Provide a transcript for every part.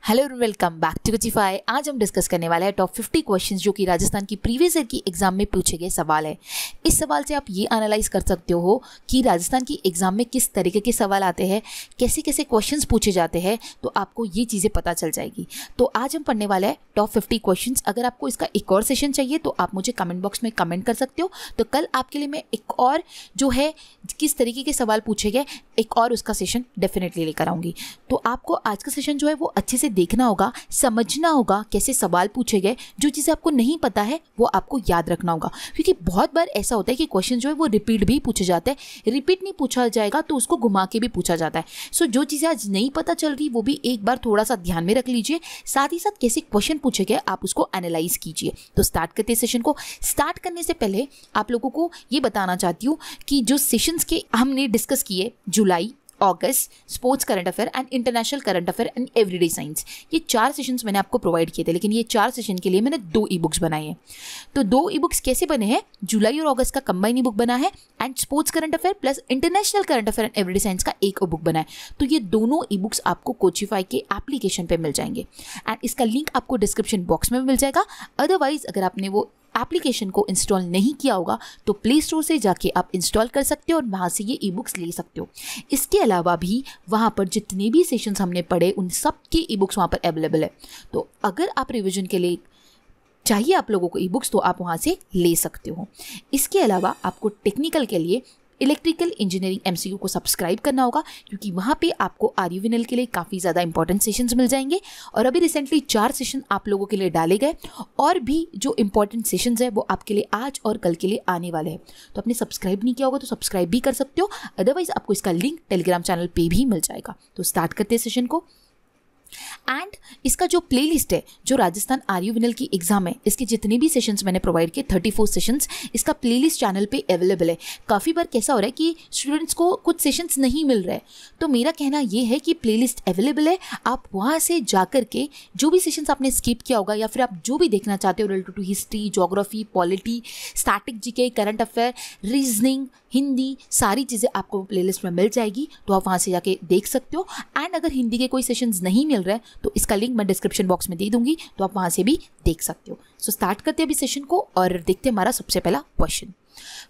Hello and welcome back to कुचिफाई। आज हम डिस्कस करने वाले हैं टॉप 50 क्वेश्चंस जो कि राजस्थान की प्रीवियस ईयर की एग्जाम में पूछे गए सवाल है। इस सवाल से आप ये एनालाइज कर सकते हो कि राजस्थान की एग्जाम में किस तरीके के सवाल आते हैं, कैसे कैसे क्वेश्चंस पूछे जाते हैं, तो आपको ये चीज़ें पता चल जाएगी। तो आज हम पढ़ने वाले हैं टॉप 50 क्वेश्चंस। अगर आपको इसका एक और सेशन चाहिए तो आप मुझे कमेंट बॉक्स में कमेंट कर सकते हो। तो कल आपके लिए मैं एक और जो है किस तरीके के सवाल पूछे गए एक और उसका सेशन डेफिनेटली लेकर आऊँगी। तो आपको आज का सेशन जो है वो अच्छे से देखना होगा, समझना होगा कैसे सवाल पूछे गए। जो चीज़ें आपको नहीं पता है वो आपको याद रखना होगा, क्योंकि बहुत बार ऐसा होता है कि क्वेश्चन जो है वो रिपीट भी पूछे जाते हैं। रिपीट नहीं पूछा जाएगा तो उसको घुमा के भी पूछा जाता है। सो जो चीज़ें आज नहीं पता चल रही वो भी एक बार थोड़ा सा ध्यान में रख लीजिए। साथ ही साथ कैसे क्वेश्चन पूछे गए आप उसको एनालाइज कीजिए। तो स्टार्ट करते हैं सेशन को। स्टार्ट करने से पहले आप लोगों को ये बताना चाहती हूँ कि जो सेशंस के हमने डिस्कस किए, जुलाई, अगस्त, sports current affair and international current affair and everyday science, ये 4 सेशंस मैंने आपको प्रोवाइड किए थे। लेकिन ये 4 सेशन के लिए मैंने 2 ई बुक्स बनाए हैं। तो 2 ई बुक्स कैसे बने हैं? जुलाई और अगस्त का कंबाइन ई बुक बना है and sports current affair plus international current affair and everyday science का एक बुक बना है। तो ये दोनों ई बुक्स आपको कोचिफाई के एप्लीकेशन पे मिल जाएंगे एंड इसका लिंक आपको डिस्क्रिप्शन बॉक्स में मिल जाएगा। अदरवाइज अगर आपने वो एप्लीकेशन को इंस्टॉल नहीं किया होगा तो प्ले स्टोर से जाके आप इंस्टॉल कर सकते हो और वहाँ से ये ई बुक्स ले सकते हो। इसके अलावा भी वहाँ पर जितने भी सेशंस हमने पढ़े उन सब के ई बुक्स वहाँ पर अवेलेबल है। तो अगर आप रिवीजन के लिए चाहिए आप लोगों को ई बुक्स तो आप वहाँ से ले सकते हो। इसके अलावा आपको टेक्निकल के लिए इलेक्ट्रिकल इंजीनियरिंग एमसीक्यू को सब्सक्राइब करना होगा, क्योंकि वहाँ पे आपको आरयूविनल के लिए काफ़ी ज़्यादा इंपॉर्टेंट सेशंस मिल जाएंगे। और अभी रिसेंटली 4 सेशन आप लोगों के लिए डाले गए और भी जो इंपॉर्टेंट सेशंस है वो आपके लिए आज और कल के लिए आने वाले हैं। तो आपने सब्सक्राइब नहीं किया होगा तो सब्सक्राइब भी कर सकते हो। अदरवाइज आपको इसका लिंक टेलीग्राम चैनल पे भी मिल जाएगा। तो स्टार्ट करते हैं सेशन को। एंड इसका जो प्लेलिस्ट है जो राजस्थान आरयूविनल की एग्जाम है, इसके जितने भी सेशंस मैंने प्रोवाइड किए 34 सेशंस, इसका प्लेलिस्ट चैनल पे अवेलेबल है। काफ़ी बार कैसा हो रहा है कि स्टूडेंट्स को कुछ सेशंस नहीं मिल रहे हैं, तो मेरा कहना ये है कि प्लेलिस्ट अवेलेबल है। आप वहाँ से जा कर के जो भी सेशंस आपने स्किप किया होगा या फिर आप जो भी देखना चाहते हो related to history, geography, polity, static GK, current affair, reasoning, Hindi, सारी चीज़ें आपको प्लेलिस्ट में मिल जाएगी। तो आप वहाँ से जाके देख सकते हो। एंड अगर हिंदी के कोई सेशंस नहीं मिल रहे तो इसका लिंक मैं डिस्क्रिप्शन बॉक्स में दे दूंगी, तो आप वहाँ से भी देख सकते हो। सो स्टार्ट करते हैं अभी सेशन को और देखते हैं हमारा सबसे पहला क्वेश्चन।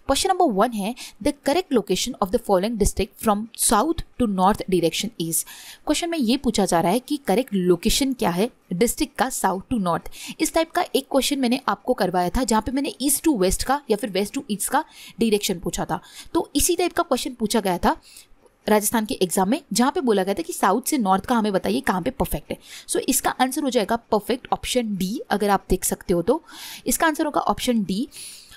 क्वेश्चन नंबर 1 है the correct location of the following district from south to north direction is. Question में ये पूछा जा रहा है कि करेक्ट लोकेशन क्या है डिस्ट्रिक्ट का साउथ टू नॉर्थ। इस टाइप का एक क्वेश्चन मैंने आपको करवाया था जहाँ पे मैंने ईस्ट टू वेस्ट का या फिर वेस्ट टू ईस्ट का डायरेक्शन पूछा था। तो इसी टाइप का क्वेश्चन पूछा गया था राजस्थान के एग्जाम में, जहाँ पे बोला गया था कि साउथ से नॉर्थ का हमें बताइए कहाँ पे परफेक्ट है। सो इसका आंसर हो जाएगा परफेक्ट ऑप्शन डी। अगर आप देख सकते हो तो इसका आंसर होगा ऑप्शन डी।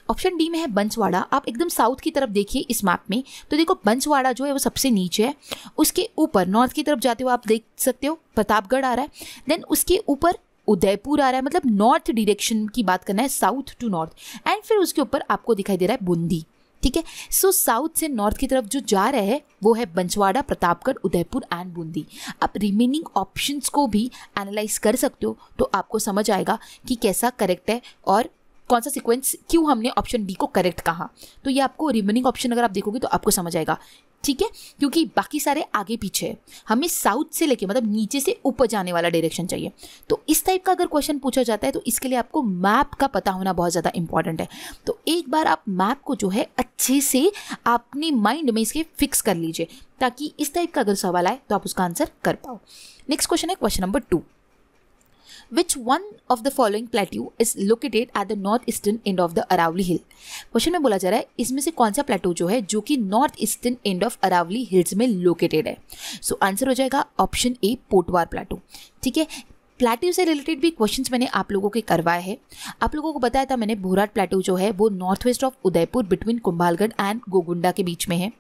ऑप्शन डी में है बंसवाड़ा। आप एकदम साउथ की तरफ देखिए इस मैप में, तो देखो बंसवाड़ा जो है वो सबसे नीचे है। उसके ऊपर नॉर्थ की तरफ जाते हो आप देख सकते हो प्रतापगढ़ आ रहा है। देन उसके ऊपर उदयपुर आ रहा है, मतलब नॉर्थ डायरेक्शन की बात करना है, साउथ टू नॉर्थ। एंड फिर उसके ऊपर आपको दिखाई दे रहा है बूंदी। ठीक है, सो साउथ से नॉर्थ की तरफ जो जा रहे हैं वो है बंसवाड़ा, प्रतापगढ़, उदयपुर एंड बूंदी। आप रिमेनिंग ऑप्शंस को भी एनालाइज कर सकते हो तो आपको समझ आएगा कि कैसा करेक्ट है और कौन सा सीक्वेंस, क्यों हमने ऑप्शन डी को करेक्ट कहा। तो ये आपको रिमेनिंग ऑप्शन अगर आप देखोगे तो आपको समझ आएगा। ठीक है, क्योंकि बाकी सारे आगे पीछे है, हमें साउथ से लेके मतलब नीचे से ऊपर जाने वाला डायरेक्शन चाहिए। तो इस टाइप का अगर क्वेश्चन पूछा जाता है तो इसके लिए आपको मैप का पता होना बहुत ज़्यादा इंपॉर्टेंट है। तो एक बार आप मैप को जो है अच्छे से अपने माइंड में इसके फिक्स कर लीजिए, ताकि इस टाइप का अगर सवाल आए तो आप उसका आंसर कर पाओ। नेक्स्ट क्वेश्चन है question number 2। Which one of the following plateau is located at the north eastern end of the Aravalli Hill? Question में बोला जा रहा है इसमें से कौन सा प्लेटो जो है जो कि north eastern end of Aravalli hills में लोकेटेड है। सो आंसर हो जाएगा ऑप्शन ए पोटवार प्लेटो। ठीक है, प्लेटो से रिलेटेड भी क्वेश्चंस मैंने आप लोगों के करवाए हैं। आप लोगों को बताया था मैंने भोराट प्लेटो जो है वो north west of Udaipur between Kumbhalgarh and Gogunda के बीच में है।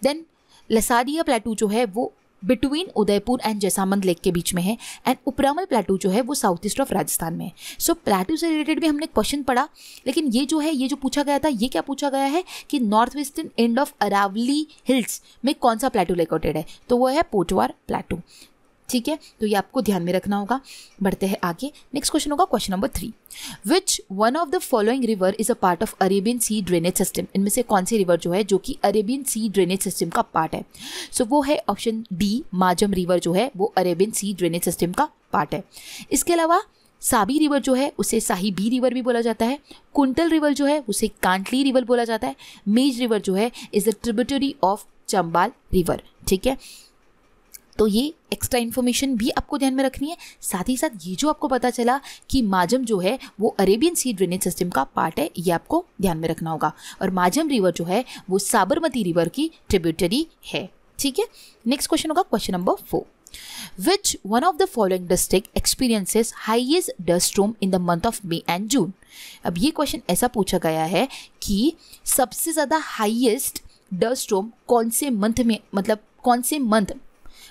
देन लसादिया प्लेटो जो है वो between Udaipur and Jaisamand lake के बीच में है। एंड उपरामल प्लेटू जो है वो साउथ ईस्ट ऑफ राजस्थान में है। सो प्लेटू से रिलेटेड भी हमने क्वेश्चन पढ़ा, लेकिन ये जो है ये जो पूछा गया था ये क्या पूछा गया है कि north western end of Aravalli hills में कौन सा प्लेटू लोकेटेड है, तो वो है पोटवार प्लेटू। ठीक है, तो ये आपको ध्यान में रखना होगा। बढ़ते हैं आगे। नेक्स्ट क्वेश्चन होगा question number 3। Which one of the following river is a part of Arabian sea drainage system. इनमें से कौन सी रिवर जो है जो कि अरेबियन सी ड्रेनेज सिस्टम का पार्ट है। सो वो है ऑप्शन डी, माजम रिवर जो है वो अरेबियन सी ड्रेनेज सिस्टम का पार्ट है। इसके अलावा साबी रिवर जो है उसे साहिबी रिवर भी बोला जाता है। कुंतल रिवर जो है उसे कांटली रिवर बोला जाता है। मेज रिवर जो है is a tributary of Chambal river. ठीक है, तो ये एक्स्ट्रा इन्फॉर्मेशन भी आपको ध्यान में रखनी है। साथ ही साथ ये जो आपको पता चला कि माजम जो है वो अरेबियन सी ड्रेनेज सिस्टम का पार्ट है, ये आपको ध्यान में रखना होगा। और माजम रिवर जो है वो साबरमती रिवर की ट्रिब्यूटरी है। ठीक है, नेक्स्ट क्वेश्चन होगा question number 4। Which one of the following district experiences highest dust storm in the month of May and June? अब ये क्वेश्चन ऐसा पूछा गया है कि सबसे ज़्यादा हाईएस्ट डस्ट स्टॉर्म कौन से मंथ में, मतलब कौन से मंथ,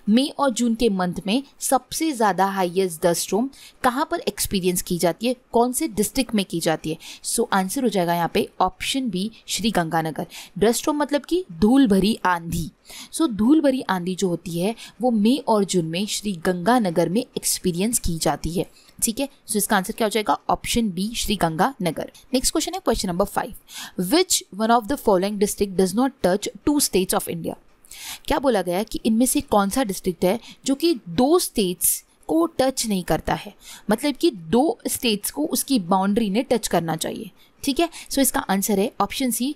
मई और जून के मंथ में सबसे ज़्यादा हाईएस्ट डस्ट स्टॉर्म कहाँ पर एक्सपीरियंस की जाती है, कौन से डिस्ट्रिक्ट में की जाती है। सो आंसर हो जाएगा यहाँ पे option B, Shri Ganganagar. Dust storm मतलब कि धूल भरी आंधी। सो धूल भरी आंधी जो होती है वो मई और जून में श्री गंगानगर में एक्सपीरियंस की जाती है। ठीक है, सो इसका आंसर क्या हो जाएगा, option B, Shri Ganganagar. Next question है question number 5। Which one of the following district does not touch 2 states of India? क्या बोला गया है कि इनमें से कौन सा डिस्ट्रिक्ट है जो कि 2 स्टेट्स को टच नहीं करता है, मतलब कि 2 स्टेट्स को उसकी बाउंड्री ने टच करना चाहिए। ठीक है, सो इसका आंसर है ऑप्शन सी,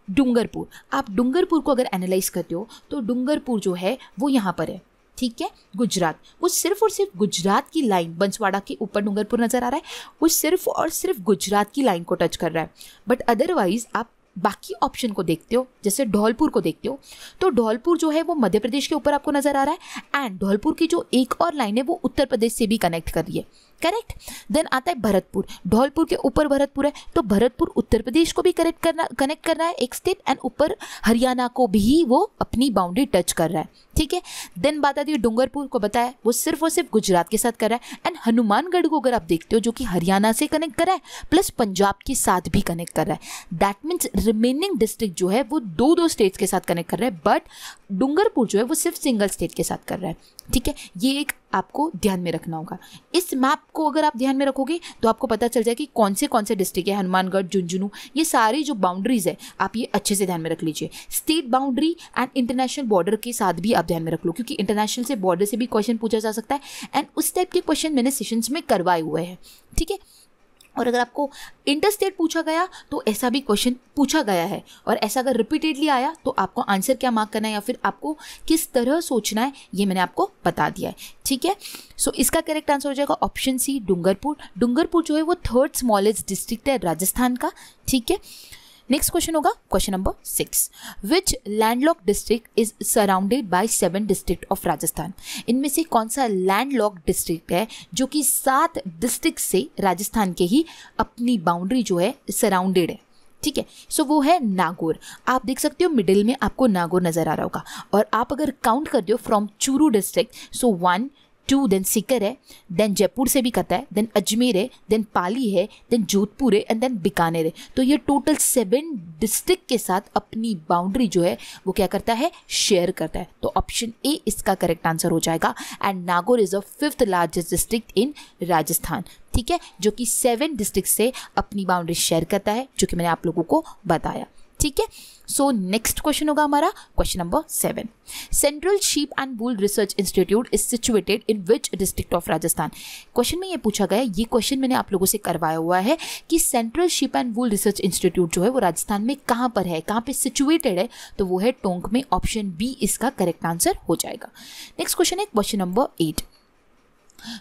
डूंगरपुर। आप डूंगरपुर को अगर एनालाइज करते हो तो डूंगरपुर जो है वो यहाँ पर है। ठीक है, गुजरात, वो सिर्फ और सिर्फ गुजरात की लाइन, बंसवाड़ा के ऊपर डूंगरपुर नजर आ रहा है, वो सिर्फ और सिर्फ गुजरात की लाइन को टच कर रहा है। बट अदरवाइज आप बाकी ऑप्शन को देखते हो, जैसे धौलपुर को देखते हो, तो धौलपुर जो है वो मध्य प्रदेश के ऊपर आपको नजर आ रहा है, एंड धौलपुर की जो एक और लाइन है वो उत्तर प्रदेश से भी कनेक्ट कर रही है। करेक्ट। देन आता है भरतपुर, धौलपुर के ऊपर भरतपुर है, तो भरतपुर उत्तर प्रदेश को भी कनेक्ट कर रहा है एक स्टेट, एंड ऊपर हरियाणा को भी वो अपनी बाउंड्री टच कर रहा है। ठीक है, देन बात आती है डूंगरपुर को, बताया वो सिर्फ और सिर्फ गुजरात के साथ कर रहा है, एंड हनुमानगढ़ को अगर आप देखते हो जो कि हरियाणा से कनेक्ट कर रहा है प्लस पंजाब के साथ भी कनेक्ट कर रहा है। दैट मीन्स रिमेनिंग डिस्ट्रिक्ट जो है वो 2 स्टेट्स के साथ कनेक्ट कर रहा है, बट डूंगरपुर जो है वो सिर्फ सिंगल स्टेट के साथ कर रहा है। ठीक है, ये एक आपको ध्यान में रखना होगा। इस मैप को अगर आप ध्यान में रखोगे तो आपको पता चल जाए कि कौन से डिस्ट्रिक्ट है, हनुमानगढ़, झुंझुनू, ये सारी जो बाउंड्रीज है आप ये अच्छे से ध्यान में रख लीजिए। State boundary and international border के साथ भी आप ध्यान में रख लो, क्योंकि इंटरनेशनल से बॉर्डर से भी क्वेश्चन पूछा जा सकता है, एंड उस टाइप के क्वेश्चन मैंने सेशंस में करवाए हुए हैं। ठीक है, और अगर आपको इंटरस्टेट पूछा गया तो ऐसा भी क्वेश्चन पूछा गया है, और ऐसा अगर रिपीटेडली आया तो आपको आंसर क्या मार्क करना है या फिर आपको किस तरह सोचना है ये मैंने आपको बता दिया है। ठीक है, सो इसका करेक्ट आंसर हो जाएगा ऑप्शन सी, डूंगरपुर। डूंगरपुर जो है वो 3rd स्मॉलेस्ट डिस्ट्रिक्ट है राजस्थान का। ठीक है, नेक्स्ट क्वेश्चन होगा question number 6। Which landlock district is surrounded by 7 district of Rajasthan? इनमें से कौन सा लैंडलॉक डिस्ट्रिक्ट है जो कि 7 डिस्ट्रिक्ट से राजस्थान के ही अपनी बाउंड्री जो है सराउंडेड है? ठीक है, सो वो है नागौर। आप देख सकते हो मिडिल में आपको नागौर नजर आ रहा होगा, और आप अगर काउंट कर दो from Churu district, so 1, 2, then Sikar है, देन जयपुर से भी करता है, देन अजमेर है, देन पाली है, देन जोधपुर है, एंड देन बीकानेर है। तो ये टोटल 7 डिस्ट्रिक्ट के साथ अपनी बाउंड्री जो है वो क्या करता है, शेयर करता है। तो ऑप्शन ए इसका करेक्ट आंसर हो जाएगा, and Nagaur is the 5th largest district in Rajasthan. ठीक है, जो कि 7 डिस्ट्रिक्ट से अपनी बाउंड्री शेयर करता है, जो कि मैंने आप लोगों को बताया। ठीक है, सो नेक्स्ट क्वेश्चन होगा हमारा question number 7। Central sheep and wool research institute is situated in which district of Rajasthan? Question में ये पूछा गया, ये क्वेश्चन मैंने आप लोगों से करवाया हुआ है कि central sheep and wool research institute जो है वो राजस्थान में कहाँ पर है, कहाँ पे सिचुएटेड है? तो वो है टोंक में। ऑप्शन बी इसका करेक्ट आंसर हो जाएगा। नेक्स्ट क्वेश्चन है question number 8।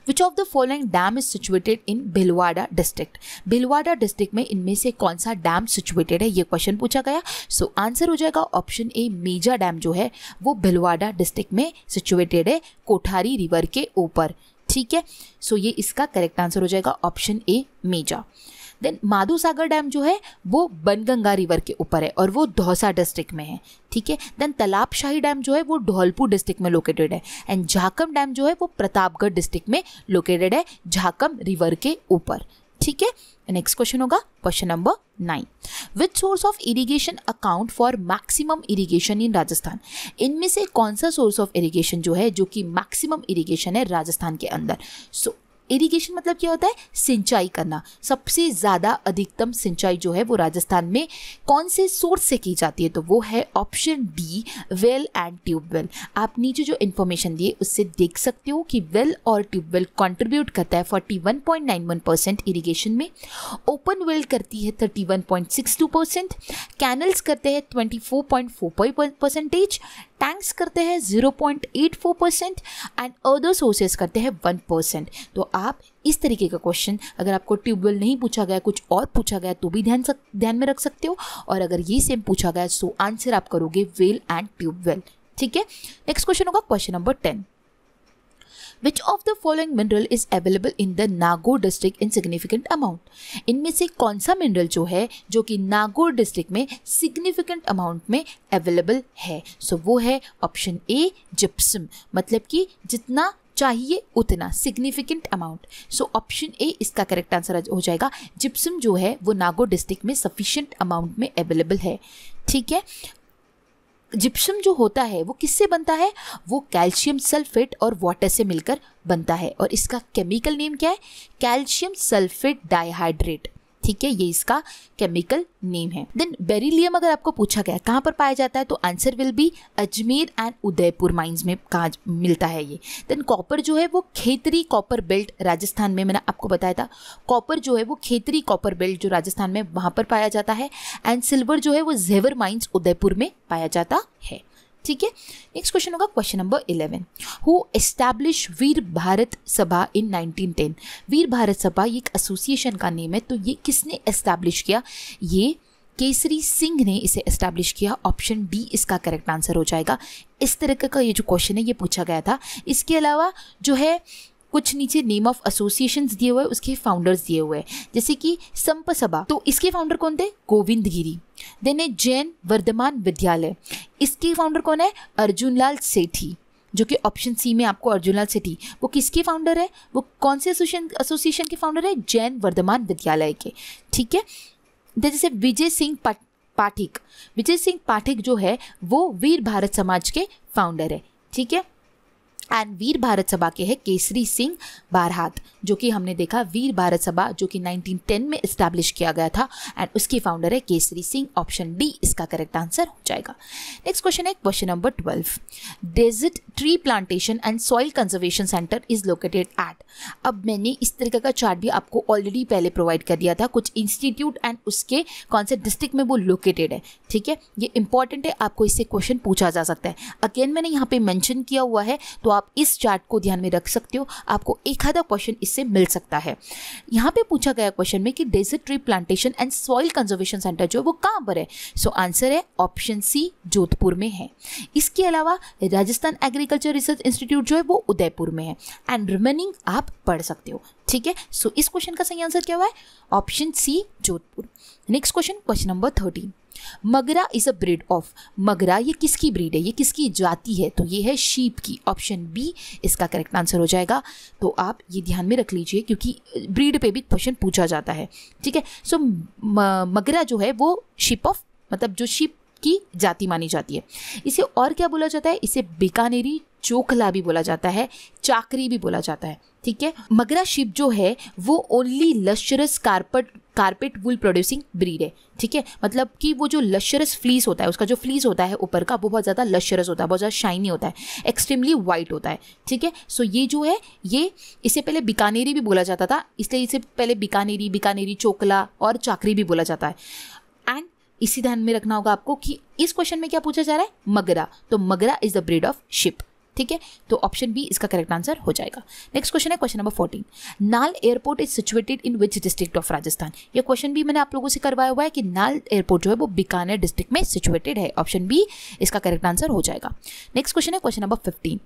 Which of the following dam is situated in Bhilwara district? Bhilwara district में इनमें से कौन सा डैम सिचुएटेड है, ये क्वेश्चन पूछा गया। सो आंसर हो जाएगा ऑप्शन ए, मेजा डैम जो है वो भिलवाड़ा डिस्ट्रिक्ट में सिचुएटेड है, कोठारी रिवर के ऊपर। ठीक है, सो ये इसका करेक्ट आंसर हो जाएगा option A, Meja. Then Madho Sagar dam जो है वो बनगंगा रिवर के ऊपर है, और वो दौसा डिस्ट्रिक्ट में है। ठीक है, देन तालाबशाही डैम जो है वो धौलपुर डिस्ट्रिक्ट में लोकेटेड है, एंड झाकम डैम जो है वो प्रतापगढ़ डिस्ट्रिक्ट में लोकेटेड है, झाकम रिवर के ऊपर। ठीक है, नेक्स्ट क्वेश्चन होगा question number 9। Which source of irrigation account for maximum irrigation इन राजस्थान? इनमें से कौन सा सोर्स ऑफ इरिगेशन जो है जो कि मैक्सिमम इरिगेशन है राजस्थान के अंदर? सो इरिगेशन मतलब क्या होता है, सिंचाई करना। सबसे ज़्यादा अधिकतम सिंचाई जो है वो राजस्थान में कौन से सोर्स से की जाती है, तो वो है option D, well and tubewell. आप नीचे जो इन्फॉर्मेशन दिए उससे देख सकते हो कि वेल और ट्यूबवेल कंट्रीब्यूट करता है 41.91% इरिगेशन में, ओपन वेल करती है 31.62%, कैनल्स करते हैं 24.45%, टैंक्स करते हैं 0.84% एंड अदर सोर्सेज करते हैं 1%। तो आप इस तरीके का क्वेश्चन, अगर आपको ट्यूबवेल नहीं पूछा गया, कुछ और पूछा गया तो भी ध्यान में रख सकते हो, और अगर ये सेम पूछा गया तो आंसर आप करोगे वेल एंड ट्यूबवेल। ठीक है, नेक्स्ट क्वेश्चन होगा question number 10। Which of the following mineral is available in the Nagaur district in significant amount? इनमें से कौन सा मिनरल जो है जो कि नागौर डिस्ट्रिक्ट में सिग्निफिकेंट अमाउंट में अवेलेबल है? सो वो है ऑप्शन ए, जिप्सम, मतलब कि जितना चाहिए उतना, significant amount. So option A इसका करेक्ट आंसर हो जाएगा। जिप्सम जो है वो नागौर डिस्ट्रिक्ट में सफिशिएंट अमाउंट में अवेलेबल है। ठीक है, जिप्सम जो होता है वो किससे बनता है, वो कैल्शियम सल्फेट और वाटर से मिलकर बनता है, और इसका केमिकल नेम क्या है, कैल्शियम सल्फेट डाइहाइड्रेट। ठीक है, ये इसका केमिकल नेम है। देन बेरिलियम अगर आपको पूछा गया कहाँ पर पाया जाता है, तो answer will be Ajmer and Udaipur mines में कहाँ मिलता है ये। देन कॉपर जो है वो खेतरी कॉपर बेल्ट राजस्थान में, मैंने आपको बताया था, कॉपर जो है वो खेतरी कॉपर बेल्ट जो राजस्थान में वहाँ पर पाया जाता है, एंड सिल्वर जो है वो जेवर माइंस उदयपुर में पाया जाता है। ठीक है, नेक्स्ट क्वेश्चन होगा क्वेश्चन नंबर 11। हु एस्टैब्लिश वीर भारत सभा इन 1910? वीर भारत सभा ये एक एसोसिएशन का नेम है, तो ये किसने एस्टैब्लिश किया? ये केसरी सिंह ने इसे एस्टैब्लिश किया। ऑप्शन डी इसका करेक्ट आंसर हो जाएगा। इस तरह का ये जो क्वेश्चन है ये पूछा गया था। इसके अलावा जो है कुछ नीचे नेम ऑफ एसोसिएशंस दिए हुए, उसके फाउंडर्स दिए हुए हैं, जैसे कि संप सभा, तो इसके फाउंडर कौन थे? गोविंद गिरी। देन है जैन वर्धमान विद्यालय, इसके फाउंडर कौन है? अर्जुन लाल सेठी, जो कि ऑप्शन सी में आपको अर्जुन लाल सेठी, वो किसके फाउंडर है, वो कौन से एसोसिएशन के फाउंडर है? जैन वर्धमान विद्यालय के। ठीक है, जैसे विजय सिंह पाठक, विजय सिंह पाठक जो है वो वीर भारत समाज के फाउंडर है। ठीक है, एंड वीर भारत सभा के हैं केसरी सिंह बारहात, जो कि हमने देखा वीर भारत सभा जो कि 1910 में इस्टेब्लिश किया गया था, एंड उसके फाउंडर है केसरी सिंह। ऑप्शन डी इसका करेक्ट आंसर हो जाएगा। नेक्स्ट क्वेश्चन है question number 12। Desert tree plantation and soil conservation centre is located at? अब मैंने इस तरीके का चार्ट भी आपको ऑलरेडी पहले प्रोवाइड कर दिया था, कुछ इंस्टीट्यूट एंड उसके कौन से डिस्ट्रिक्ट में वो लोकेटेड है। ठीक है, ये इंपॉर्टेंट है, आपको इससे क्वेश्चन पूछा जा सकता है। अगेन मैंने यहाँ पे मेंशन किया हुआ है, तो आप इस चार्ट को ध्यान में रख सकते हो, आपको एक आधा क्वेश्चन इससे मिल सकता है। यहाँ पे पूछा गया क्वेश्चन में कि desert tree plantation and soil conservation centre जो है वो कहाँ पर है? सो आंसर है ऑप्शन सी, जोधपुर में है। इसके अलावा राजस्थान एग्रीकल्चर रिसर्च इंस्टीट्यूट जो है वो उदयपुर में है, एंड रिमेनिंग आप पढ़ सकते हो। ठीक है, सो इस क्वेश्चन का सही आंसर क्या हुआ है? Option C, Jodhpur. Next question, question number 13। Magra is a breed of? Magra ये किसकी ब्रीड है, ये किसकी जाति है? तो ये है शीप की। ऑप्शन बी इसका करेक्ट आंसर हो जाएगा। तो आप ये ध्यान में रख लीजिए क्योंकि ब्रीड पे भी क्वेश्चन पूछा जाता है। ठीक है, सो मगरा जो है वो शीप ऑफ, मतलब जो शीप की जाति मानी जाती है। इसे और क्या बोला जाता है? इसे बीकानेरी चोखला भी बोला जाता है, चाकरी भी बोला जाता है। ठीक है, मगरा शीप जो है वो ओनली लश्चरस कारपेट वुल प्रोड्यूसिंग ब्रीड है। ठीक है, मतलब कि वो जो लश्चरस फ्लीस होता है, उसका जो फ्लीस होता है ऊपर का, वो बहुत ज़्यादा लश्चरस होता है, बहुत ज़्यादा शाइनी होता है, एक्सट्रीमली वाइट होता है। ठीक है, सो ये जो है ये इससे पहले बीकानेरी भी बोला जाता था, इसलिए इसे पहले बीकानेरी चोकला और चाकरी भी बोला जाता है। एंड इसी ध्यान में रखना होगा आपको कि इस क्वेश्चन में क्या पूछा जा रहा है? मगरा, तो Magra is the breed of ship. ठीक है, तो ऑप्शन बी इसका करेक्ट आंसर हो जाएगा। नेक्स्ट क्वेश्चन है क्वेश्चन नंबर 14। नाल airport is situated in which district of Rajasthan? ये क्वेश्चन भी मैंने आप लोगों से करवाया हुआ है कि नाल एयरपोर्ट जो है वो बीकानेर डिस्ट्रिक्ट में सिचुएटेड है। ऑप्शन बी इसका करेक्ट आंसर हो जाएगा। नेक्स्ट क्वेश्चन है question number 15।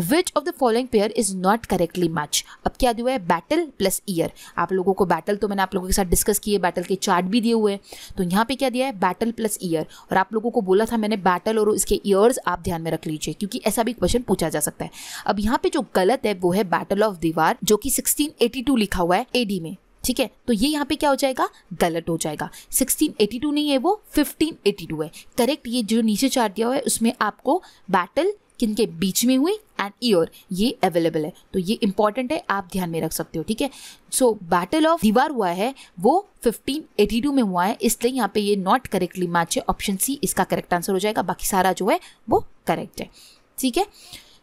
Which of the following pair is not correctly match? अब क्या दिया है? Battle plus year. आप लोगों को बैटल तो मैंने आप लोगों के साथ डिस्कस किए, बैटल के चार्ट भी दिए हुए हैं, तो यहाँ पे क्या दिया है? Battle plus year. और आप लोगों को बोला था मैंने बैटल और इसके ईयर्स आप ध्यान में रख लीजिए क्योंकि ऐसा भी क्वेश्चन पूछा जा सकता है। अब यहाँ पे जो गलत है वो है बैटल ऑफ दीवार, जो कि 1682 लिखा हुआ है एडी में। ठीक है, तो ये यहाँ पे क्या हो जाएगा? गलत हो जाएगा। 1682 नहीं है, वो 1582 है। करेक्ट, ये जो नीचे चार्ट दिया हुआ है उसमें आपको बैटल किनके बीच में हुई एंड ईयर ये अवेलेबल है, तो ये इंपॉर्टेंट है, आप ध्यान में रख सकते हो, ठीक है। सो बैटल ऑफ दीवार हुआ है वो 1582 में हुआ है, इसलिए यहाँ पे ये नॉट करेक्टली मैच है, ऑप्शन सी इसका करेक्ट आंसर हो जाएगा, बाकी सारा जो है वो करेक्ट है, ठीक है।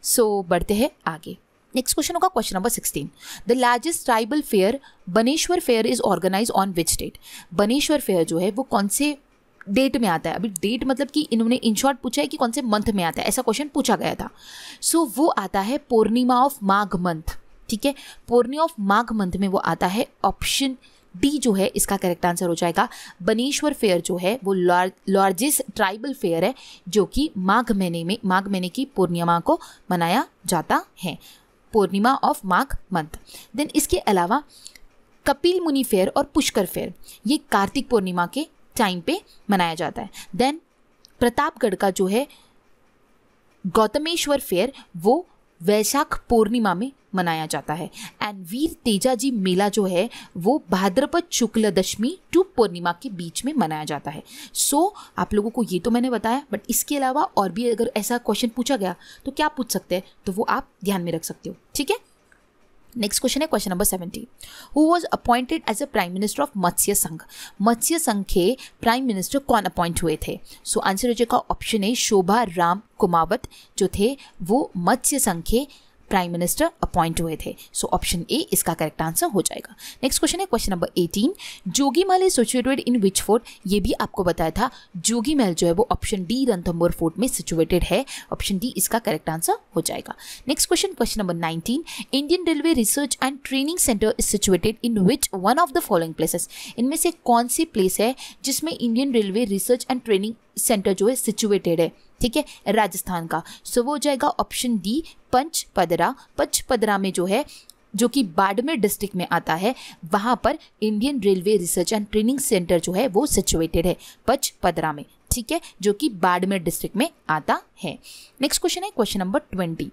सो बढ़ते हैं आगे। नेक्स्ट क्वेश्चन होगा question number 16। The largest tribal fair Baneshwar fair is organize on which date. Baneshwar fair जो है वो कौन से डेट में आता है, अभी डेट मतलब कि इन्होंने इन शॉर्ट पूछा है कि कौन से मंथ में आता है, ऐसा क्वेश्चन पूछा गया था। सो वो आता है पूर्णिमा ऑफ माघ मंथ, ठीक है, पूर्णिमा ऑफ माघ मंथ में वो आता है, ऑप्शन डी जो है इसका करेक्ट आंसर हो जाएगा। बनेश्वर फेयर जो है वो लार्जेस्ट ट्राइबल फेयर है जो कि माघ महीने की पूर्णिमा को मनाया जाता है, पूर्णिमा ऑफ माघ मंथ। देन इसके अलावा कपिल मुनि फेयर और पुष्कर फेयर ये कार्तिक पूर्णिमा के टाइम पे मनाया जाता है। देन प्रतापगढ़ का जो है गौतमेश्वर फेयर वो वैशाख पूर्णिमा में मनाया जाता है। एंड वीर तेजाजी मेला जो है वो भाद्रपद शुक्ल दशमी टू पूर्णिमा के बीच में मनाया जाता है। सो आप लोगों को ये तो मैंने बताया, बट इसके अलावा और भी अगर ऐसा क्वेश्चन पूछा गया तो क्या पूछ सकते हैं, तो वो आप ध्यान में रख सकते हो, ठीक है। नेक्स्ट क्वेश्चन है question number 17। Who was appointed as a prime minister of Matsya Sangh. Matsya संघ के प्राइम मिनिस्टर कौन अपॉइंट हुए थे। सो आंसर हो जाएगा ऑप्शन ए शोभा राम कुमावत जो थे वो मत्स्य संघ के प्राइम मिनिस्टर अपॉइंट हुए थे। सो ऑप्शन ए इसका करेक्ट आंसर हो जाएगा। नेक्स्ट क्वेश्चन है question number 18। Jogi Mahal is situated in which fort. ये भी आपको बताया था, जोगी महल जो है वो ऑप्शन डी रणथंभौर फोर्ट में सिचुएटेड है, ऑप्शन डी इसका करेक्ट आंसर हो जाएगा। Next question question number 19। Indian railway research and training centre is situated in which one of the following places. इनमें से कौन सी प्लेस है जिसमें Indian railway research and training centre जो है सिचुएटेड है, ठीक है, राजस्थान का। सो वो हो जाएगा ऑप्शन डी पंचपदरा। पंचपदरा में जो है जो कि बाड़मेर डिस्ट्रिक्ट में आता है, वहां पर Indian railway research and training centre जो है वो सिचुएटेड है पंचपदरा में, ठीक है, जो कि बाड़मेर डिस्ट्रिक्ट में आता है। नेक्स्ट क्वेश्चन है question number 20।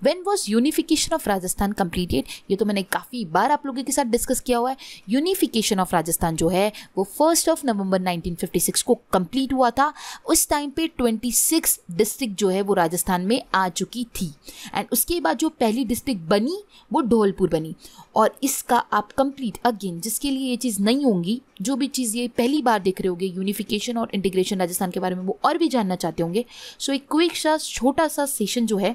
When was unification of Rajasthan completed. ये तो मैंने काफ़ी बार आप लोगों के साथ डिस्कस किया हुआ है। यूनिफिकेशन ऑफ राजस्थान जो है वो 1 नवंबर 1956 को कंप्लीट हुआ था। उस टाइम पे 26 डिस्ट्रिक्ट जो है वो राजस्थान में आ चुकी थी एंड उसके बाद जो पहली डिस्ट्रिक्ट बनी वो धौलपुर बनी। और इसका आप कंप्लीट अगेन, जिसके लिए ये चीज़ नहीं होंगी, जो भी चीज़ ये पहली बार देख रहे होंगे यूनिफिकेशन और इंटीग्रेशन राजस्थान के बारे में, वो और भी जानना चाहते होंगे, सो एक क्विक सा छोटा सा सेशन जो है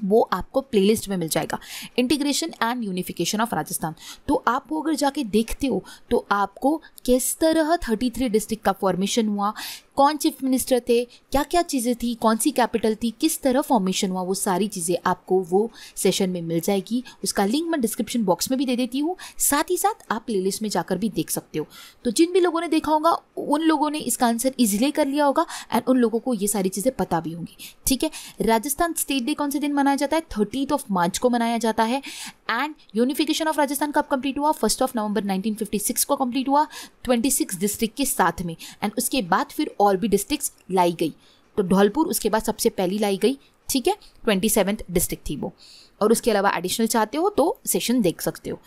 वो आपको प्लेलिस्ट में मिल जाएगा, integration and unification of Rajasthan. तो आप वो अगर जाके देखते हो तो आपको किस तरह 33 डिस्ट्रिक्ट का फॉर्मेशन हुआ, कौन चीफ मिनिस्टर थे, क्या क्या चीज़ें थी, कौन सी कैपिटल थी, किस तरह फॉर्मेशन हुआ, वो सारी चीज़ें आपको वो सेशन में मिल जाएगी। उसका लिंक मैं डिस्क्रिप्शन बॉक्स में भी दे देती हूँ, साथ ही साथ आप प्लेलिस्ट में जाकर भी देख सकते हो। तो जिन भी लोगों ने देखा होगा उन लोगों ने इसका आंसर इजीली कर लिया होगा एंड उन लोगों को ये सारी चीज़ें पता भी होंगी, ठीक है। राजस्थान स्टेट डे कौन से दिन मनाया जाता है, 30 मार्च को मनाया जाता है। एंड यूनिफिकेशन ऑफ राजस्थान कब कंप्लीट हुआ, 1 नवंबर 1956 को कंप्लीट हुआ 26 डिस्ट्रिक्ट के साथ में। एंड उसके बाद फिर और भी डिस्ट्रिक्ट्स लाई गई, तो धौलपुर उसके बाद सबसे पहली लाई गई, ठीक है, 27th डिस्ट्रिक्ट थी वो। और उसके अलावा एडिशनल चाहते हो तो सेशन देख सकते हो।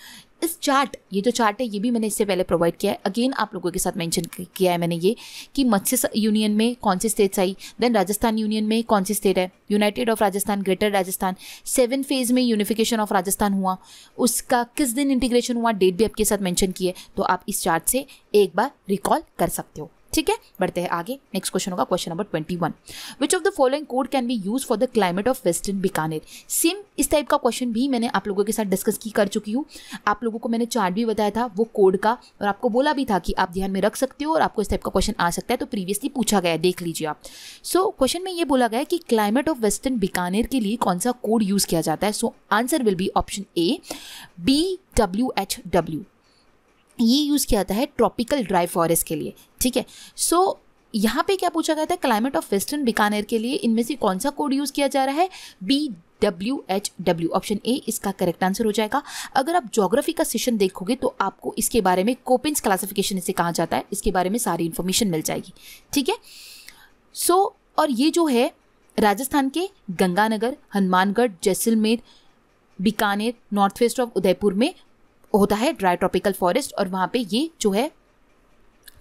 इस चार्ट, ये जो चार्ट है ये भी मैंने इससे पहले प्रोवाइड किया है, अगेन आप लोगों के साथ मेंशन किया है मैंने ये कि मत्स्य यूनियन में कौन सी स्टेट्स आई, देन राजस्थान यूनियन में कौन सी स्टेट है, United of Rajasthan, greater Rajasthan, 7 phase में यूनिफिकेशन ऑफ राजस्थान हुआ, उसका किस दिन इंटीग्रेशन हुआ, डेट भी आपके साथ मेंशन की है, तो आप इस चार्ट से एक बार रिकॉल कर सकते हो, ठीक है। बढ़ते हैं आगे। नेक्स्ट क्वेश्चन होगा question number 21। Which of the following code can be use for the climate of western Bikaner. Same इस टाइप का क्वेश्चन भी मैंने आप लोगों के साथ डिस्कस कर चुकी हूँ। आप लोगों को मैंने चार्ट भी बताया था वो कोड का, और आपको बोला भी था कि आप ध्यान में रख सकते हो और आपको इस टाइप का क्वेश्चन आ सकता है, तो प्रीवियसली पूछा गया है, देख लीजिए आप। सो क्वेश्चन में ये बोला गया है कि क्लाइमेट ऑफ वेस्टर्न बीकानेर के लिए कौन सा कोड यूज किया जाता है। So answer will be option A BWHW। ये यूज किया जाता है ट्रॉपिकल ड्राई फॉरेस्ट के लिए, ठीक है। सो यहाँ पे क्या पूछा गया था, क्लाइमेट ऑफ वेस्टर्न बीकानेर के लिए इनमें से कौन सा कोड यूज किया जा रहा है, BWHW, ऑप्शन ए इसका करेक्ट आंसर हो जाएगा। अगर आप ज्योग्राफी का सेशन देखोगे तो आपको इसके बारे में कोपिंस क्लासिफिकेशन इसे कहा जाता है, इसके बारे में सारी इन्फॉर्मेशन मिल जाएगी, ठीक है। सो और ये जो है राजस्थान के Ganganagar, Hanumangarh, Jaisalmer, Bikaner, north west of Udaipur में होता है ड्राई ट्रॉपिकल फॉरेस्ट, और वहाँ पे ये जो है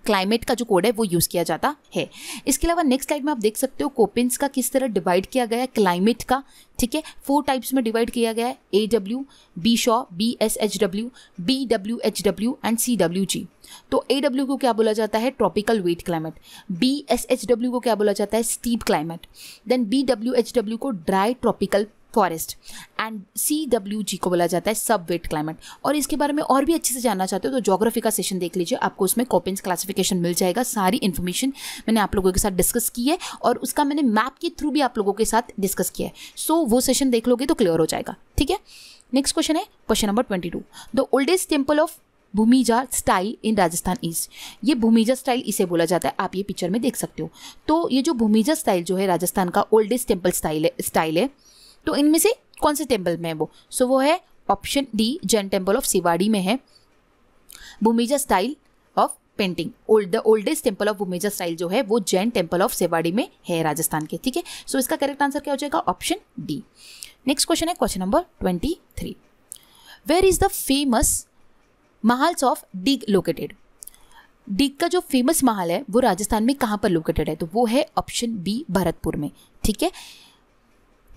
क्लाइमेट का जो कोड है वो यूज़ किया जाता है। इसके अलावा नेक्स्ट स्लाइड में आप देख सकते हो कोपेंस का किस तरह डिवाइड किया गया है क्लाइमेट का, ठीक है। 4 टाइप्स में डिवाइड किया गया है, AW, BSHW, BSHW, BWHW and CWG। तो AW को क्या बोला जाता है, ट्रॉपिकल वेट क्लाइमेट, BSHW को क्या बोला जाता है, स्टीप क्लाइमेट, देन BWHW को dry tropical forest and CWG को बोला जाता है सब वेट क्लाइमेट। और इसके बारे में और भी अच्छे से जानना चाहते हो तो ज्योग्राफी का सेशन देख लीजिए, आपको उसमें कोपेंस क्लासिफिकेशन मिल जाएगा। सारी इन्फॉर्मेशन मैंने आप लोगों के साथ डिस्कस की है और उसका मैंने मैप के थ्रू भी आप लोगों के साथ डिस्कस किया है। सो वो सेशन देख लोगे तो क्लियर हो जाएगा, ठीक है। नेक्स्ट क्वेश्चन है question number 22। The oldest temple of Bhumija style in Rajasthan is. ये भूमिजा स्टाइल इसे बोला जाता है, आप ये पिक्चर में देख सकते हो। तो ये जो भूमिजा स्टाइल जो है राजस्थान का ओल्डेस्ट टेम्पल स्टाइल है, तो इनमें से कौन से टेम्पल में है वो, सो वो है option D, Jain temple of Siwari में है Bhumija style of painting. The oldest temple of Bhumija style जो है वो जैन टेम्पल ऑफ सिवाड़ी में है राजस्थान के, ठीक है। सो इसका करेक्ट आंसर क्या हो जाएगा, ऑप्शन डी। नेक्स्ट क्वेश्चन है question number 23। Where is the famous महल्स ऑफ डिग लोकेटेड। डिग का जो फेमस महल है वो राजस्थान में कहाँ पर लोकेटेड है, तो वो है ऑप्शन बी, भरतपुर में, ठीक है।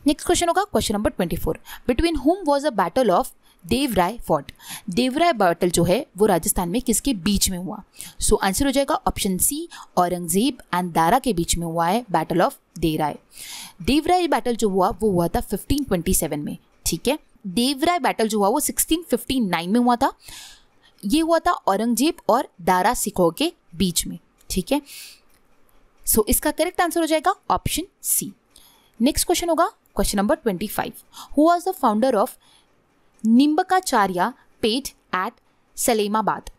नेक्स्ट क्वेश्चन होगा क्वेश्चन नंबर 24। बिटवीन हुम was a battle of Devaraya fort. Devaraya battle जो है वो राजस्थान में किसके बीच में हुआ, सो आंसर हो जाएगा option C, Aurangzeb and Dara के बीच में हुआ है battle of Devrai. Devrai battle जो हुआ वो हुआ था 1527 में, ठीक है। देवराय बैटल जो हुआ वो 1659 में हुआ था। ये हुआ था औरंगजेब और दारा सिखों के बीच में, ठीक है। सो इसका करेक्ट आंसर हो जाएगा ऑप्शन सी। नेक्स्ट क्वेश्चन होगा question number 25। Who was the founder of Nimbarkacharya Peeth at Salemabad.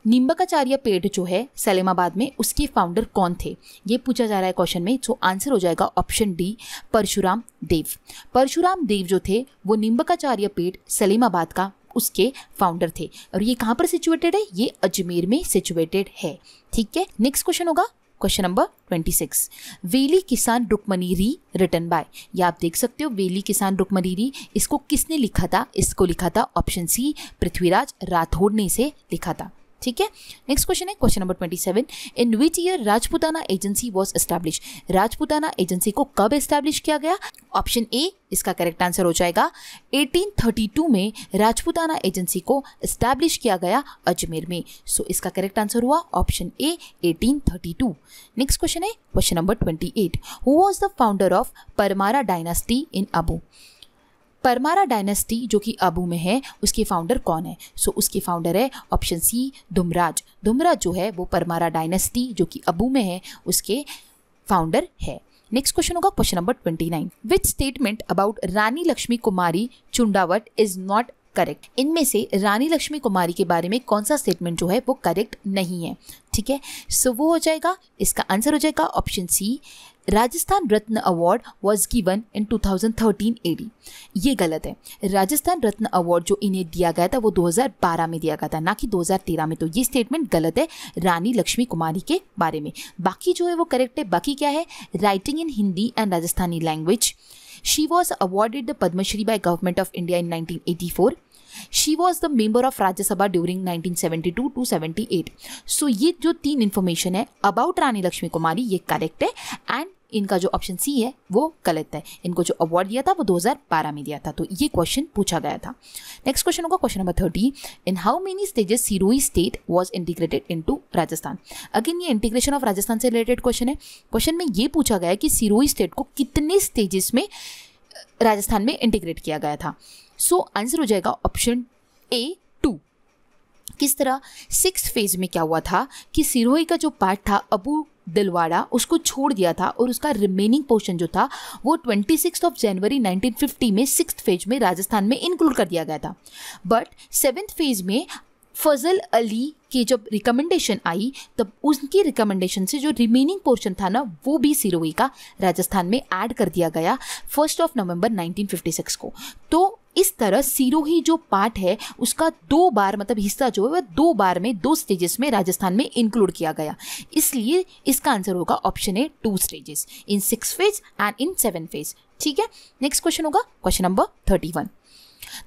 Nimbakacharya Peth जो है सलेमाबाद में, उसके फाउंडर कौन थे, ये पूछा जा रहा है क्वेश्चन में। तो आंसर हो जाएगा ऑप्शन डी, परशुराम देव। परशुराम देव जो थे वो निम्बकाचार्य पेठ सलेमाबाद का उसके फाउंडर थे। और ये कहाँ पर सिचुएटेड है, ये अजमेर में सिचुएटेड है, ठीक है। नेक्स्ट क्वेश्चन होगा क्वेश्चन नंबर 26। वेली किसान रुक्मणीरी रिटन बाय। ये आप देख सकते हो वेली किसान रुक्मणीरी, इसको किसने लिखा था, इसको लिखा था ऑप्शन सी, पृथ्वीराज राठौड़ ने इसे लिखा था, ठीक है। नेक्स्ट क्वेश्चन है question number 27। In which year Rajputana agency was establish. Rajputana agency को कब एस्टैब्लिश किया गया, ऑप्शन ए, इसका करेक्ट आंसर हो जाएगा 1832 में राजपूताना एजेंसी को एस्टैब्लिश किया गया अजमेर में। सो इसका करेक्ट आंसर हुआ ऑप्शन ए, 1832। नेक्स्ट क्वेश्चन है question number 28। Who was the founder of Paramara dynasty in Abu. Paramara dynasty जो कि अबू में है उसके फाउंडर कौन है, सो उसके फाउंडर है ऑप्शन सी, धुमराज। धुमराज जो है वो परमारा डायनेस्टी जो कि अबू में है उसके फाउंडर है। नेक्स्ट क्वेश्चन होगा question number 29। Which statement about Rani Lakshmi Kumari Chundawat is not correct. इनमें से रानी लक्ष्मी कुमारी के बारे में कौन सा स्टेटमेंट जो है वो करेक्ट नहीं है, ठीक है। सो वो हो जाएगा, इसका आंसर हो जाएगा option C, Rajasthan Ratna award was given in 2013 AD। ये गलत है। राजस्थान रत्न अवार्ड जो इन्हें दिया गया था वो 2012 में दिया गया था, ना कि 2013 में। तो ये स्टेटमेंट गलत है रानी लक्ष्मी कुमारी के बारे में। बाकी जो है वो करेक्ट है। बाकी क्या है, writing in Hindi and Rajasthani language. She was awarded the Padmashri by government of India in 1984। She was the member of राज्य सभा ड्यूरिंग 1972 to 78। सो ये जो 3 इन्फॉर्मेशन है अबाउट रानी लक्ष्मी कुमारी ये करेक्ट है एंड इनका जो ऑप्शन सी है वो गलत है। इनको जो अवार्ड दिया था वो 2012 में दिया था। तो ये क्वेश्चन पूछा गया था। नेक्स्ट क्वेश्चन होगा question number 30। In how many stages Sirohi state was integrated into Rajasthan. Again ये इंटीग्रेशन ऑफ राजस्थान से रिलेटेड क्वेश्चन है। क्वेश्चन में ये पूछा गया है कि सिरोही स्टेट को कितने स्टेजेस में राजस्थान में इंटीग्रेट किया गया था। सो आंसर हो जाएगा ऑप्शन ए, 2। किस तरह, 6th फेज में क्या हुआ था कि सिरोही का जो पार्ट था अबू दिलवाड़ा उसको छोड़ दिया था और उसका रिमेनिंग पोर्शन जो था वो 26 जनवरी 1950 में 6th फेज में राजस्थान में इंक्लूड कर दिया गया था। बट 7th फेज में फजल अली की जब रिकमेंडेशन आई तब उनकी रिकमेंडेशन से जो रिमेनिंग पोर्शन था ना वो भी सिरोही का राजस्थान में ऐड कर दिया गया 1 नवंबर 1956 को। तो इस तरह सिरोही जो पार्ट है उसका 2 बार मतलब हिस्सा जो है वह 2 बार में 2 स्टेजेस में राजस्थान में इंक्लूड किया गया। इसलिए इसका आंसर होगा option A, 2 stages in 6th phase and in 7th phase, ठीक है। नेक्स्ट क्वेश्चन होगा question number 31।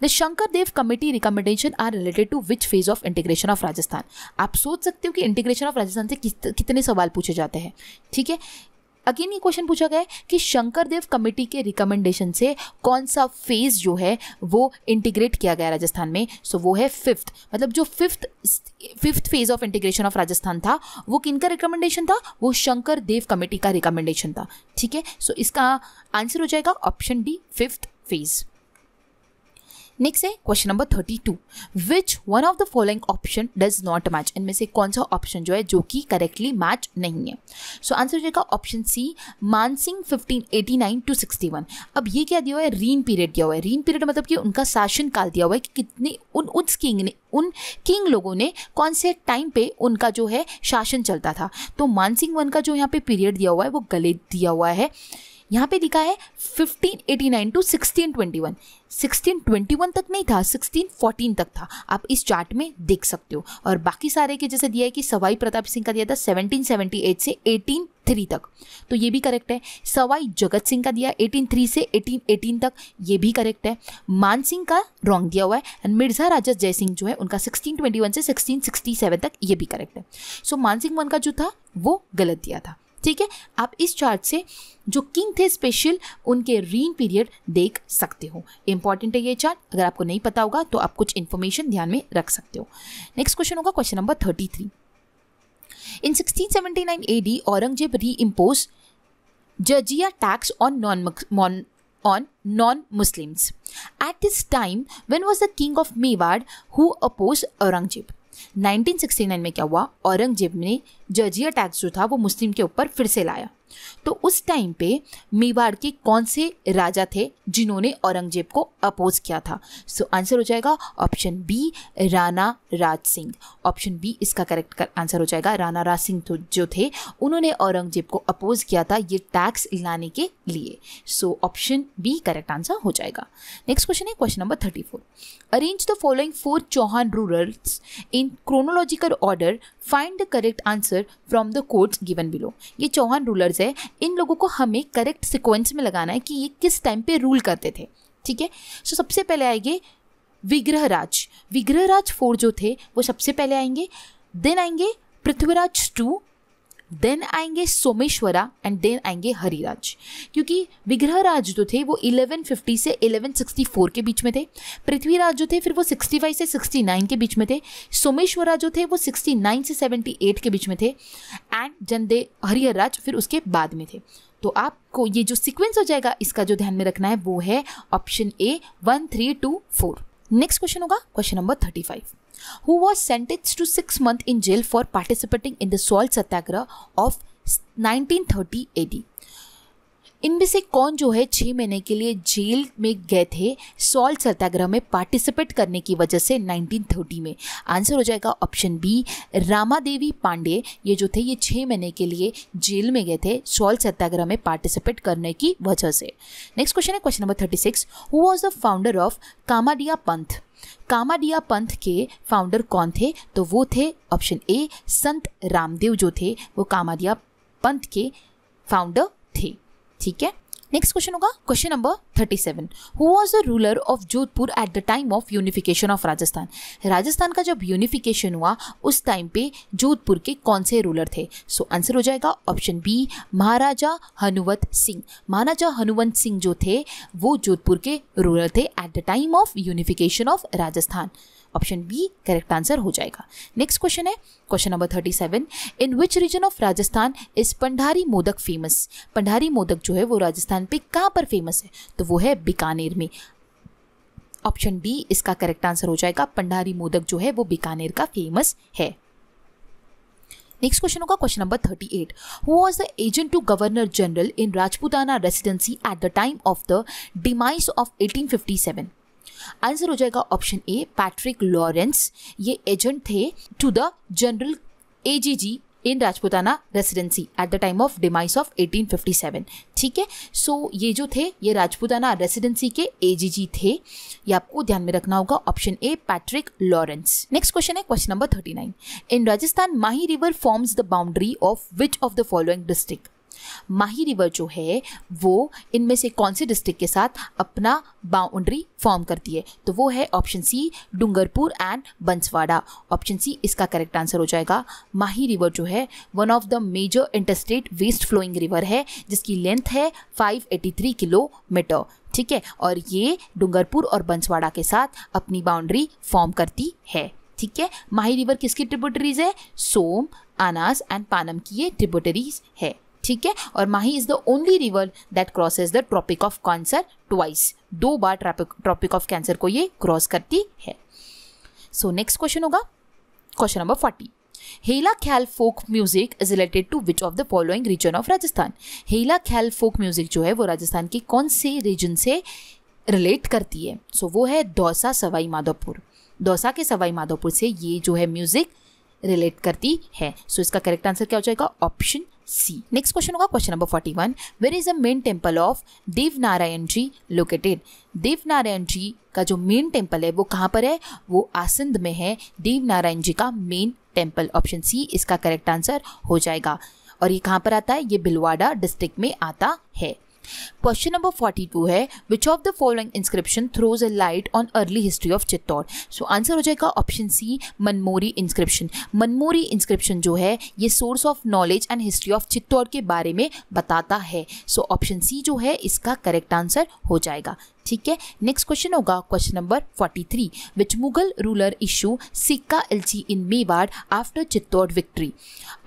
The Shankar Dev committee recommendation are related to which phase of integration of Rajasthan. आप सोच सकते हो कि इंटीग्रेशन ऑफ राजस्थान से कितने सवाल पूछे जाते हैं, ठीक है। अगेन ये क्वेश्चन पूछा गया है कि शंकर देव कमेटी के रिकमेंडेशन से कौन सा फेज जो है वो इंटीग्रेट किया गया राजस्थान में। सो वो है फिफ्थ, मतलब जो fifth phase of integration of Rajasthan था वो किनका रिकमेंडेशन था, वो शंकर देव कमेटी का रिकमेंडेशन था, ठीक है। सो इसका आंसर हो जाएगा option D, fifth phase. Next है question number 32, which one of the following option does not match. इनमें से कौन सा ऑप्शन जो है जो कि करेक्टली मैच नहीं है। सो आंसर हो जाएगा ऑप्शन सी, मानसिंह 1589 to 61। अब ये क्या दिया हुआ है, रीन पीरियड दिया हुआ है। रीन पीरियड मतलब कि उनका शासन काल दिया हुआ है कि कितने उन किंग लोगों ने कौन से टाइम पे उनका जो है शासन चलता था। तो मानसिंह वन का जो यहाँ पे पीरियड दिया हुआ है वो गलत दिया हुआ है। यहाँ पे लिखा है 1589 to 1621। 1621 तक नहीं था, 1614 तक था, आप इस चार्ट में देख सकते हो। और बाकी सारे के जैसे दिया है कि सवाई प्रताप सिंह का दिया था 1778 से 1803 तक, तो ये भी करेक्ट है। सवाई जगत सिंह का दिया 1803 से 1818 तक, ये भी करेक्ट है। मान सिंह का रॉन्ग दिया हुआ है। एंड मिर्जा राजा जयसिंह जो है उनका 1621 से 1667 तक, ये भी करेक्ट है। सो मान सिंह वन का जो था वो गलत दिया था, ठीक है। आप इस चार्ट से जो किंग थे स्पेशल उनके रीन पीरियड देख सकते हो। इंपॉर्टेंट है ये चार्ट, अगर आपको नहीं पता होगा तो आप कुछ इन्फॉर्मेशन ध्यान में रख सकते हो। नेक्स्ट क्वेश्चन होगा question number 33। In 1679 AD Aurangzeb reimpose jizya tax on non-Muslims. At this time, when was the king of Mewar who opposed Aurangzeb? 1969 में क्या हुआ, औरंगजेब ने जजिया टैक्स जो था वो मुस्लिम के ऊपर फिर से लाया। तो उस टाइम पे मेवाड़ के कौन से राजा थे जिन्होंने औरंगजेब को अपोज किया था? सो आंसर हो जाएगा option B, Rana Raj Singh. Option B इसका करेक्ट आंसर हो जाएगा। राणा राज सिंह जो थे उन्होंने औरंगजेब को अपोज किया था ये टैक्स लाने के लिए। So option B correct answer हो जाएगा। नेक्स्ट क्वेश्चन है question number 34। Arrange the following 4 Chauhan rulers in chronological order, find the correct answer from the codes given below. ये चौहान रूलर्स है, इन लोगों को हमें करेक्ट सिक्वेंस में लगाना है कि ये किस टाइम पे रूल करते थे, ठीक है। सो सबसे पहले आएंगे विग्रहराज 4 जो थे वो सबसे पहले आएंगे। देन आएंगे पृथ्वीराज 2, देन आएंगे सोमेश्वरा एंड देन आएंगे हरिराज। क्योंकि विग्रहराज जो थे वो 1150 से 1164 के बीच में थे। पृथ्वीराज जो थे फिर वो 65 से 69 के बीच में थे। सोमेश्वरा जो थे वो 69 से 78 के बीच में थे। एंड जंदे हरिहरराज फिर उसके बाद में थे। तो आपको ये जो सीक्वेंस हो जाएगा इसका जो ध्यान में रखना है वो है ऑप्शन ए 1, 3, 2, 4। नेक्स्ट क्वेश्चन होगा question number 35। Who was sentenced to 6 months in jail for participating in the salt satyagraha of 1930 AD? इनमें से कौन जो है 6 महीने के लिए जेल में गए थे सॉल्ट सत्याग्रह में पार्टिसिपेट करने की वजह से 1930 में? आंसर हो जाएगा ऑप्शन बी, रामादेवी पांडे। ये जो थे ये 6 महीने के लिए जेल में गए थे सॉल्ट सत्याग्रह में पार्टिसिपेट करने की वजह से। नेक्स्ट क्वेश्चन है question number 36। Who was the founder of Kamadia Panth? Kamadia पंथ के फाउंडर कौन थे? तो वो थे ऑप्शन ए, संत रामदेव जो थे वो कामाडिया पंथ के फाउंडर थे, ठीक है। नेक्स्ट क्वेश्चन होगा question number 37। Who was the ruler of Jodhpur eight the time of unification of Rajasthan? Rajasthan का जब यूनिफिकेशन हुआ उस टाइम पे जोधपुर के कौन से रूलर थे? सो आंसर हो जाएगा ऑप्शन बी, महाराजा हनुवंत सिंह। महाराजा हनुवंत सिंह जो थे वो जोधपुर के रूलर थे at the time of unification of Rajasthan. Option B correct answer हो जाएगा। नेक्स्ट क्वेश्चन है question number 37। In which region of Rajasthan is Pandari Modak famous? Pandari Modak जो है वो राजस्थान पे कहाँ पर फेमस है? तो वो है बीकानेर में। ऑप्शन डी इसका करेक्ट आंसर हो जाएगा। पंडारी मोदक जो है वो बीकानेर का फेमस है। नेक्स्ट क्वेश्चन होगा question number 38। Who was the agent to governor general in Rajputana residency at the time of the demise of 1857? Answer हो जाएगा ऑप्शन ए, पैट्रिक लॉरेंस। ये एजेंट थे to the general AGG in Rajputana residency at the time of demise of 1857, ठीक है। सो ये जो थे ये राजपूताना रेसिडेंसी के एजीजी थे, ये आपको ध्यान में रखना होगा। Option A, Patrick Lawrence. Next question है question number 39। In Rajasthan Mahi river forms the boundary of which of the following district? Mahi river जो है वो इनमें से कौन से डिस्ट्रिक्ट के साथ अपना बाउंड्री फॉर्म करती है? तो वो है option C Dungarpur and Banswara. Option C इसका करेक्ट आंसर हो जाएगा। माही रिवर जो है one of the major interstate west flowing river है जिसकी लेंथ है 583 किलोमीटर। ठीक है, और ये डूंगरपुर और बंसवाड़ा के साथ अपनी बाउंड्री फॉर्म करती है। ठीक है, माही रिवर किसकी ट्रिब्यूटरीज है? सोम, अनास एंड पानम की ये ट्रिब्यूटरीज है। ठीक है, और Mahi is the only river that crosses the Tropic of Cancer twice. 2 बार ट्रॉपिक ऑफ कैंसर को ये क्रॉस करती है। सो नेक्स्ट क्वेश्चन होगा क्वेश्चन नंबर 40। Hela Khyal folk music is related to which of the following region of Rajasthan? Hela Khyal folk music जो है वो राजस्थान के कौन से रीजन से रिलेट करती है? सो वो है दौसा सवाई माधोपुर। दौसा के सवाई माधोपुर से ये जो है म्यूजिक रिलेट करती है। सो इसका करेक्ट आंसर क्या हो जाएगा? Option C. नेक्स्ट क्वेश्चन होगा question number 41। Where is the main temple of Devnarayan ji located? Devnarayan ji का जो मेन टेम्पल है वो कहाँ पर है? वो आसंद में है देवनारायण जी का मेन टेम्पल। ऑप्शन सी इसका करेक्ट आंसर हो जाएगा। और ये कहाँ पर आता है? ये भिलवाड़ा डिस्ट्रिक्ट में आता है। क्वेश्चन नंबर 42 है विच of the following inscription throws a light on early history of Chittor? So answer हो जाएगा ऑप्शन सी मनमोरी इंस्क्रिप्शन। मनमोरी इंस्क्रिप्शन जो है ये source of knowledge and history of Chittor के बारे में बताता है। सो ऑप्शन सी जो है इसका करेक्ट आंसर हो जाएगा। ठीक है, नेक्स्ट क्वेश्चन होगा question number 43। Which Mughal ruler issue Sikka Elchi in Mewar after Chittor victory?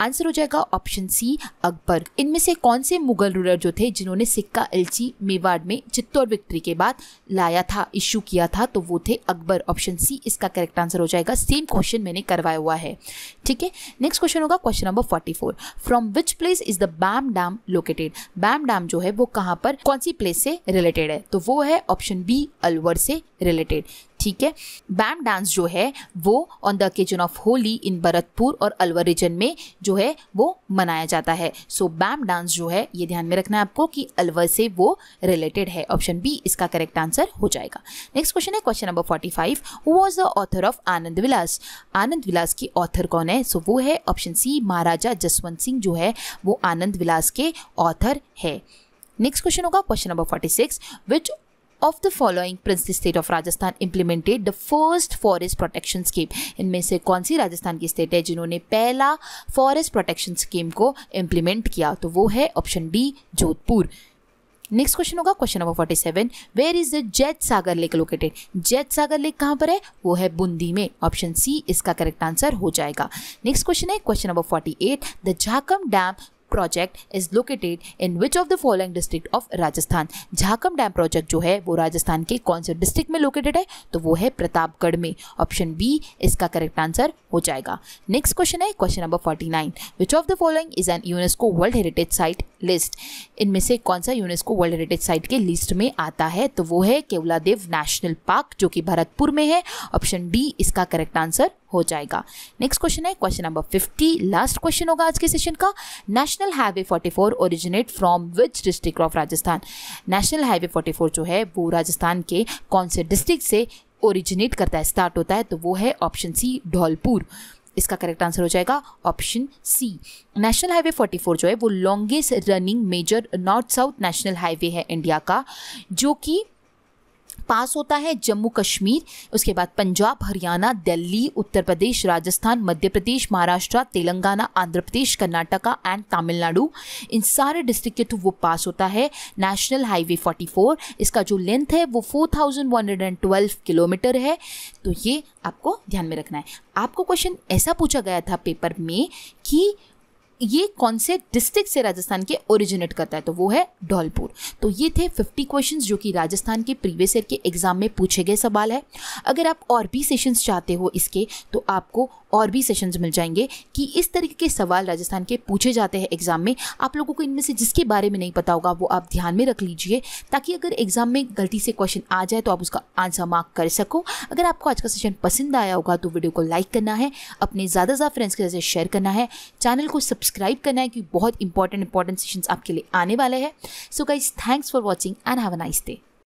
Answer हो जाएगा ऑप्शन सी अकबर। इनमें से कौन से मुगल रूलर जो थे जिन्होंने सिक्का एल्ची मेवाड़ में चित्तौड़ विक्ट्री के बाद लाया था, इशू किया था? तो वो थे अकबर। ऑप्शन सी इसका करेक्ट आंसर हो जाएगा। सेम क्वेश्चन मैंने करवाया हुआ है। ठीक है, नेक्स्ट क्वेश्चन होगा question number 44। From which place is the Bam dam located? Bam dam जो है वो कहाँ पर, कौन सी प्लेस से रिलेटेड है? तो वो है ऑप्शन बी अलवर से रिलेटेड। ठीक है, बैम डांस जो है वो on the occasion of Holi in Bharatpur और अलवर रीजन में जो है वो मनाया जाता है। सो बैम डांस जो है ये ध्यान में रखना है आपको कि अलवर से वो रिलेटेड है। ऑप्शन बी इसका करेक्ट आंसर हो जाएगा। नेक्स्ट क्वेश्चन है question number 45। Who was the author of Anand Vilas? Anand Vilas की ऑथर कौन है? सो वो है ऑप्शन सी महाराजा जसवंत सिंह जो है वो आनंद विलास के ऑथर है। नेक्स्ट क्वेश्चन होगा question number 46। Which of the following princely state of Rajasthan implemented the first forest protection scheme? इनमें से कौन सी राजस्थान की स्टेट है जिन्होंने पहला फॉरेस्ट प्रोटेक्शन स्कीम को इम्प्लीमेंट किया? तो वो है option D Jodhpur. Next question होगा question number 47। Where is the Jait Sagar lake located? जैत सागर लेक कहाँ पर है? वो है बूंदी में। ऑप्शन सी इसका करेक्ट आंसर हो जाएगा। नेक्स्ट क्वेश्चन है question number 48। The Jhakam dam project is located in which of the following district of Rajasthan? Jhakam dam project जो है वो राजस्थान के कौन से डिस्ट्रिक्ट में लोकेटेड है? तो वो है प्रतापगढ़ में। ऑप्शन बी इसका करेक्ट आंसर हो जाएगा। नेक्स्ट क्वेश्चन है question number 49। Which of the following is an UNESCO world heritage site list? इनमें से कौन सा यूनेस्को वर्ल्ड हेरिटेज साइट के लिस्ट में आता है? तो वो है केवलादेव नेशनल पार्क जो कि भरतपुर में है। ऑप्शन डी इसका करेक्ट आंसर हो जाएगा। नेक्स्ट क्वेश्चन है क्वेश्चन नंबर 50। लास्ट क्वेश्चन होगा आज के सेशन का। National highway 44 originate from which district of Rajasthan? National highway 44 जो है वो राजस्थान के कौन से डिस्ट्रिक्ट से ओरिजिनेट करता है, स्टार्ट होता है? तो वो है ऑप्शन सी धौलपुर। इसका करेक्ट आंसर हो जाएगा ऑप्शन सी। नेशनल हाईवे 44 जो है वो longest running major north south national highway है इंडिया का, जो कि पास होता है जम्मू कश्मीर, उसके बाद पंजाब, हरियाणा, दिल्ली, उत्तर प्रदेश, राजस्थान, मध्य प्रदेश, महाराष्ट्र, तेलंगाना, आंध्र प्रदेश, कर्नाटका एंड तमिलनाडु। इन सारे डिस्ट्रिक्ट के थ्रू वो पास होता है नेशनल हाईवे 44। इसका जो लेंथ है वो 4112 किलोमीटर है। तो ये आपको ध्यान में रखना है। आपको क्वेश्चन ऐसा पूछा गया था पेपर में कि ये कौन से डिस्ट्रिक्ट से राजस्थान के ओरिजिनेट करता है? तो वो है धौलपुर। तो ये थे 50 क्वेश्चंस जो कि राजस्थान के प्रीवियस ईयर के एग्जाम में पूछे गए सवाल है। अगर आप और भी सेशंस चाहते हो इसके, तो आपको और भी सेशंस मिल जाएंगे कि इस तरीके के सवाल राजस्थान के पूछे जाते हैं एग्जाम में। आप लोगों को इनमें से जिसके बारे में नहीं पता होगा वो आप ध्यान में रख लीजिए, ताकि अगर एग्जाम में गलती से क्वेश्चन आ जाए तो आप उसका आंसर मार्क कर सको। अगर आपको आज का सेशन पसंद आया होगा तो वीडियो को लाइक करना है, अपने ज़्यादा से ज़्यादा फ्रेंड्स के साथ शेयर करना है, चैनल को सब्सक्राइब करना है क्योंकि बहुत इंपॉर्टेंट सेशंस आपके लिए आने वाले हैं। So guys, thanks for watching and have a nice day.